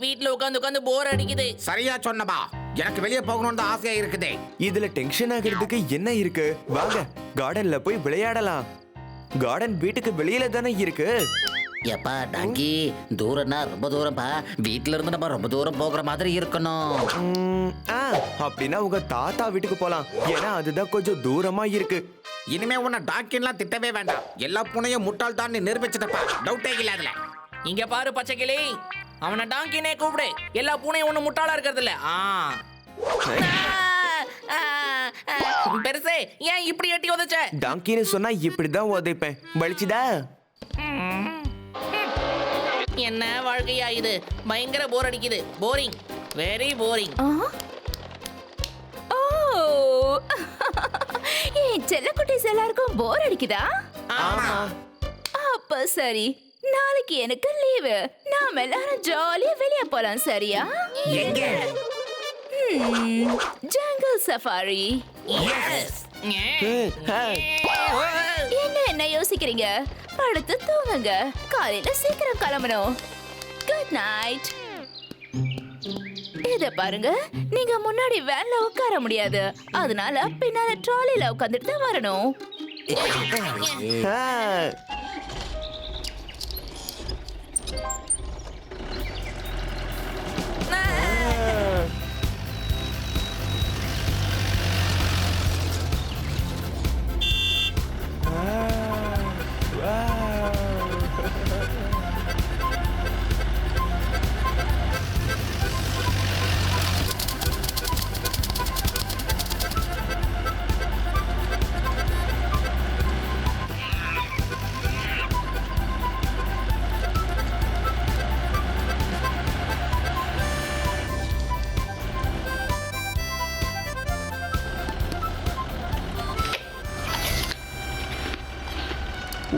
வீட்ல உட்காந்து உட்காந்து போர் அடிக்குது. சரியா சொன்னப்பா. எனக்கு வெளியே போகணும்னு தான் ஆசையா இருக்குது. இதுல டென்ஷன் ஆகிறதுக்கு என்ன இருக்கு? வாங்க கார்டன்ல போய் விளையாடலாம். கார்டன் வீட்டுக்கு வெளியில தானே இருக்கு. எப்பா டாங்கி, தூரம்னா ரொம்ப தூரம்பா. வீட்டுல இருந்து நம்ம ரொம்ப தூரம் போகிற மாதிரி இருக்கணும். அப்படின்னா உங்க தாத்தா வீட்டுக்கு போலாம். ஏன்னா அதுதான் கொஞ்சம் தூரமா இருக்கு. இனிமே உன்னை டாக்கின்லாம் திட்டவே வேண்டாம். எல்லா பூனையும் முட்டாள் தான் நிரூபிச்சிட்டப்பா. டவுட்டே இல்ல அதுல. இங்க பாரு பச்சைக்கிளி, அவனை டாங்கினே கூப்பிடு. எல்லா பூனையும் ஒண்ணு முட்டாளா இருக்கிறது இல்ல. பெருசே, ஏன் இப்படி எட்டி உதைச்ச? டாங்கின்னு சொன்னா இப்படிதான் உதைப்பேன். வலிச்சுதா? என்ன வாழ்க்கையா இது? பயங்கர போர் அடிக்குது. Boring, very boring. செல்லக்குட்டீஸ் எல்லாருக்கும் போர் அடிக்குதா? அப்ப சரி, நாளைக்கு எனக்கு லீவு. நாம எல்லாரும் ஜாலியா வெளிய போலாம். சரியா? Jungle safari. என்ன யோசிக்கிறீங்க? படுத்து தூங்குங்க. காலையில சீக்கிரம் கிளம்பணும். Good night. இத பாருங்க, நீங்க முன்னாடி வேன்ல உட்கார முடியாது. அதனால பின்னால ட்ராலில உட்கார்ந்துட்டு தான் வரணும்.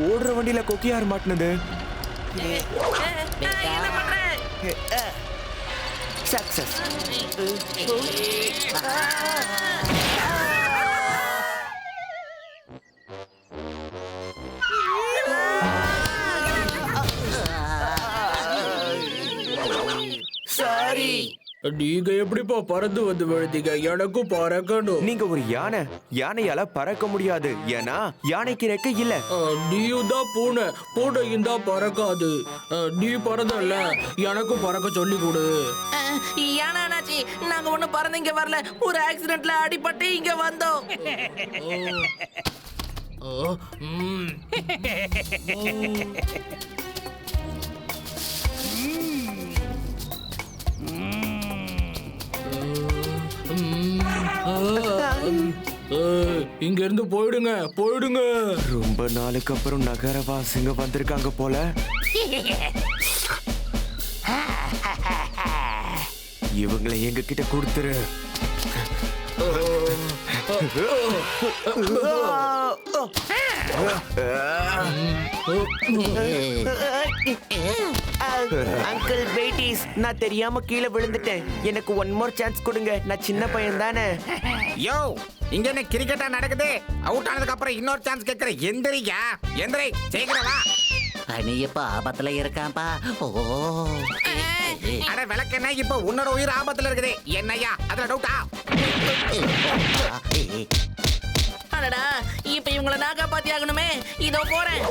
ஓடுற வண்டியில கொக்கி யார் மாட்டினது? சக்சஸ். சாரி. நீங்க எப்படிப்பா பறந்து வந்து விழுந்தீங்க? எனக்கும் பறக்கணும். நீங்க ஒரு யானை. யானையால பறக்க முடியாது. ஏன்னா யானைக்கு ரெக்கை இல்ல. நீயும் தான் பூனை. பூனையும் தான் பறக்காது. நீ பறந்தல்ல, எனக்கும் பறக்க சொல்லி கொடு. ஏனாச்சி, நாங்க ஒண்ணு பறந்து இங்க வரல. ஒரு ஆக்சிடென்ட்ல அடிபட்டு இங்க வந்தோம். இங்க இருந்து போயிடுங்க, போயிடுங்க. ரொம்ப நாளுக்கு அப்புறம் நகரவாசிங்க வந்திருக்காங்க போல. இவங்களை எங்க கிட்ட கொடுத்துரு. அங்கிள் வெயிட்டிஸ், நான் தெரியாம கீழே விழுந்துட்டேன். எனக்கு ஒன் மோர் சான்ஸ் கொடுங்க. நான் சின்ன பையன் தானே. யோ, இங்க என்ன கிரிக்கெட்டா நடக்குது? அவுட் ஆனதுக்கு அப்புறம் இன்னொரு சான்ஸ் கேக்குற. எந்திரியா, எந்திரி, சீக்கிரம் வா. நீ இப்ப ஆபத்துல இருக்கான்பா. அட விளக்கென்ன, இப்ப உன்னோட உயிர் ஆபத்துல இருக்குது. என்னையா அதுல டவுட்டா? அடடா, இப்ப இவங்களை நான் காப்பாத்தி ஆகணுமே. இதோ போறேன்.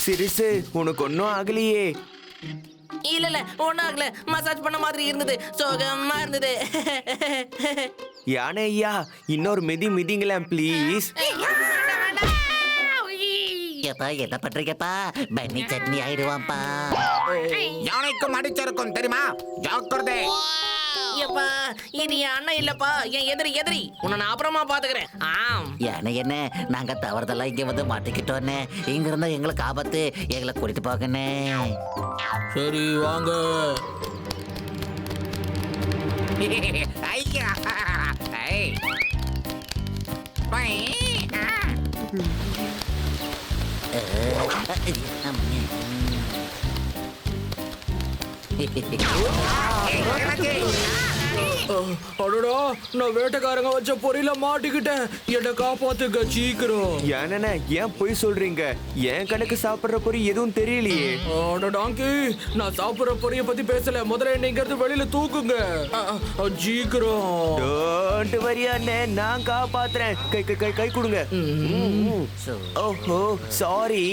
சிரிசு, உனக்கு ஒன்னும் ஆகலையே? இல்ல ஒண்ணும் ஆகல. மசாஜ் பண்ண மாதிரி இருந்தது. சோகமா இருந்தது. யானை ஐயா, இன்னொரு மிதி மிதிங்களேன் ப்ளீஸ். எப்பா என்ன பண்றீங்கப்பா? பன்னி சட்னி ஆயிடுவான்ப்பா. யானைக்கும் அடிச்சிருக்கும் தெரியுமா? ஜாக்கிரதை. எப்பா, இது என் அண்ணன் இல்லப்பா, என் எதிரி. எதிரி உன்னை நான் அப்புறமா பாத்துக்கிறேன். யானை என்ன, நாங்க தவறுதெல்லாம் இங்க வந்து மாட்டிக்கிட்டோன்னே. இங்க இருந்தா எங்களுக்கு ஆபத்து. எங்களை கூட்டிட்டு போகண்ணே. சரி வாங்க. ஐயா, அடடா, நான் வேட்டைக்காரங்க வச்ச பொறியில மாட்டிக்கிட்டேன். என்ன காப்பாத்துங்க சீக்கிரம். ஏன்னா ஏன் போய் சொல்றீங்க? என் கணக்கு சாப்பிடுற பொறி எதுவும் தெரியலையே. டாங்கி, நான் சாப்பிடுற பொரிய பத்தி பேசல. முதல்ல என்ன இங்க இருந்து வெளியில தூக்குங்க. சீக்கிரம். டோன்ட் வரி அண்ணே, நான் காப்பாத்துறேன். கை கை கை கை கொடுங்க. ஓஹோ சாரி.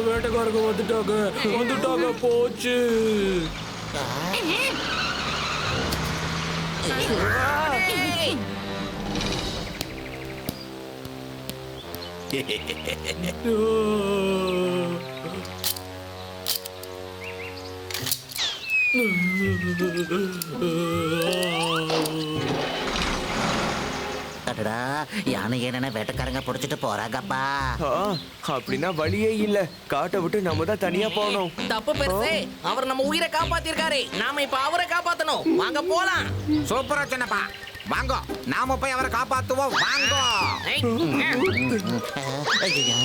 வேட்டைக்காரங்க வந்துட்டாங்க போச்சு. அடடா, யானை என்ன வேட்டைக்காரங்க புடிச்சிட்டு போறாங்கப்பா. அப்படின்னா வழியே இல்ல. காட்டை விட்டு நம்ம தான் தனியா போகணும். தப்பு பெருசே, அவர் நம்ம உயிரை காப்பாத்திருக்காரு. நாம இப்ப அவரை காப்பாத்தணும். வாங்க போலாம். சூப்பரா சொன்னப்பா. வாங்கோ, நாம போய் அவரை காப்பாத்துவோம். வாங்கோ. ஐயோ.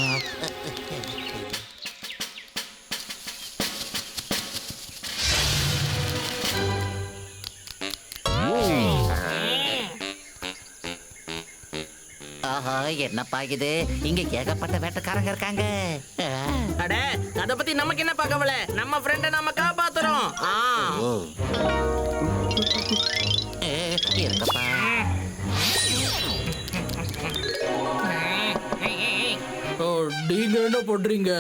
ஆஹா, என்னப்பா இது? இங்க ஏகப்பட்ட வேட்டைக்காரங்க இருக்காங்க. அட, அத பத்தி நமக்கு என்னப்பா கவலை? நம்ம ஃப்ரெண்ட நாம காப்பாத்துறோம். ஓ. இருங்கப்பா. நீங்க என்ன பண்றீங்க?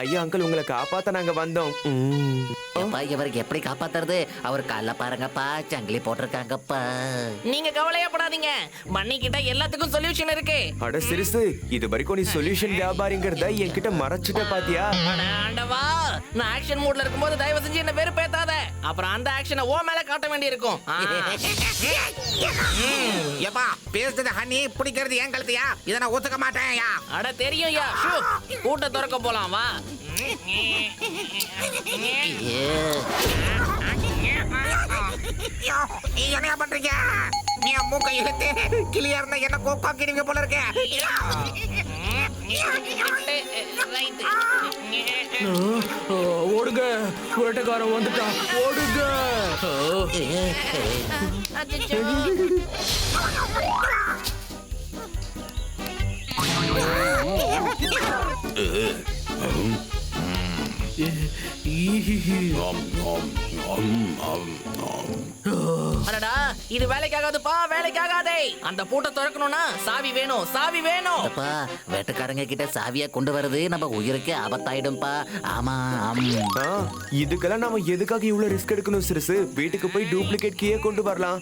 ஐயா அங்கிள், உங்களை காப்பாத்த நாங்க வந்தோம். அப்பா, இவருக்கு எப்படி காப்பாத்துறது? அவர் கால பாருங்கப்பா, சங்கிலி போட்டிருக்காங்கப்பா. நீங்க கவலையப்படாதீங்க. மண்ணி கிட்ட எல்லாத்துக்கும் சொல்யூஷன் இருக்கு. அட சிறுசு, இது வரைக்கும் நீ சொல்யூஷன் வியாபாரிங்கிறத என்கிட்ட மறைச்சிட்ட பாத்தியா? அட ஆண்டவா, நான் ஆக்ஷன் மூட்ல இருக்கும்போது தயவு செஞ்சு என்ன வெறுப்பேத்தாத. அப்புறம் அந்த ஆக்ஷனை ஓ மேல காட்ட வேண்டியிருக்கும். ஏப்பா, பேசுறது ஹனி, பிடிக்கிறது ஏன் கழுத்தையா? இதை நான் ஒத்துக்க மாட்டேன்யா. அட தெரியும் யா. ஷூ, கூட்ட திறக்க போலாம் வா. என்ன பண்றீங்க? நீ மூக்க இழுத்து கிளியா இருந்த என்ன கோக்காக்கிடுவீங்க போல இருக்க. ஓடுங்க, வேட்டைக்காரன் வந்துட்டான். ஓடுங்க. அடடா, இது வேலைக்காகாதுப்பா, வேலைக்காகாதே. அந்த பூட்டை திறக்கணும்னா சாவி வேணும், சாவி வேணும். அப்பா, வேட்டைக்காரங்க கிட்ட சாவியா கொண்டு வருது நம்ம உயிருக்கு ஆபத்தாயிடும்பா. ஆமா. இதுக்கெல்லாம் நாம எதுக்காக இவ்வளவு ரிஸ்க் எடுக்கணும் சிறுசு? வீட்டுக்கு போய் டூப்ளிகேட் கீயே கொண்டு வரலாம்.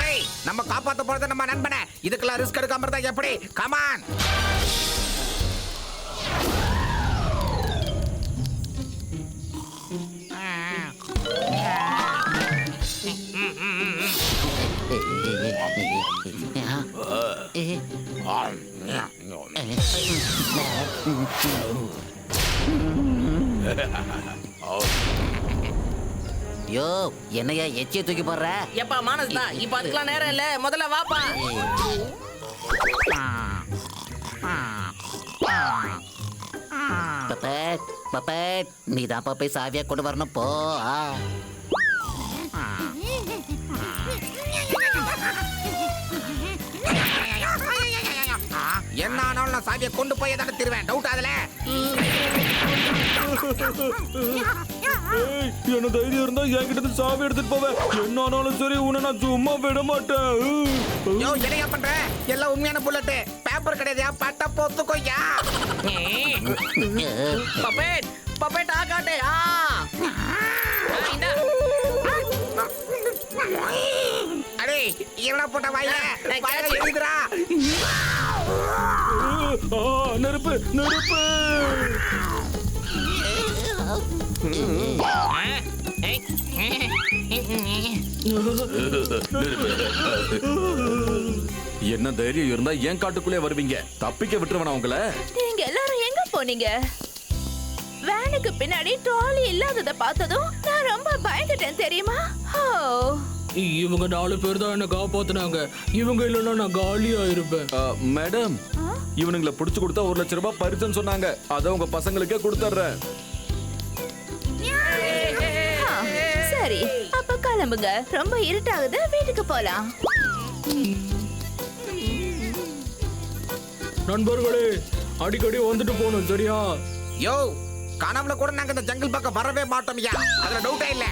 ஏய், நம்ம காப்பாத்த போறது நம்ம நண்பனை. இதுக்கெல்லாம் ரிஸ்க் எடுக்காம இருந்தா எப்படி? கமான். யோ, என்னையா எச்சிய தூக்கி போடுற? எப்பா மானஸ்தா, இப்ப அதுக்கெல்லாம் நேரம் இல்ல. முதல்ல வாப்பா. பப்பேட், பப்பேட், நீதான் போய் சாவியா கொண்டு வரணும் போ. என்ன ஆனாலும் நான் சாவியை கொண்டு போய் தானே திருவேன். டவுட் அதுல. என்ன தைரியம் இருந்தா என்கிட்ட இருந்து சாவி எடுத்துட்டு போவேன். என்ன ஆனாலும் சரி, உன்னை நான் சும்மா விட மாட்டேன். யோ, என்னையா பண்ற? எல்லாம் உண்மையான புல்லட். பேப்பர் கிடையாதுயா, பட்ட போத்துக்கோயா. பப்பேட், பப்பேட் ஆகாட்டே. அடே, என்னடா போட்ட வாயில? வாயில எழுதுறா. நெருப்பு, நெருப்பு. என்ன தைரியம் இருந்தா ஏன் காட்டுக்குள்ளே வருவீங்க? தப்பிக்க விட்டுருவனா உங்களை? நீங்க எல்லாரும் எங்க போனீங்க? வேனுக்கு பின்னாடி ட்ராலி இல்லாதத பார்த்ததும் நான் ரொம்ப பயந்துட்டேன் தெரியுமா? ஓ, இவங்க 4 பேர் தான் என்ன காப்பாத்துனாங்க. இவங்க இல்லைன்னா நான் காலியா இருப்பேன். மேடம், இவனுங்களை பிடிச்சு கொடுத்தா 1 லட்சம் ரூபாய் பரிசுன்னு சொன்னாங்க. அதை உங்க பசங்களுக்கே கொடுத்துட்றேன். சரி, அப்ப கிளம்புங்க. ரொம்ப இருட்டாகுது, வீட்டுக்கு போலாம். நண்பர்களே, அடிக்கடி வந்துட்டு போகணும், சரியா? யோ, கனவுல கூட நாங்க இந்த ஜங்கிள் பக்கம் வரவே மாட்டோம்யா. அதுல டவுட்டே இல்ல.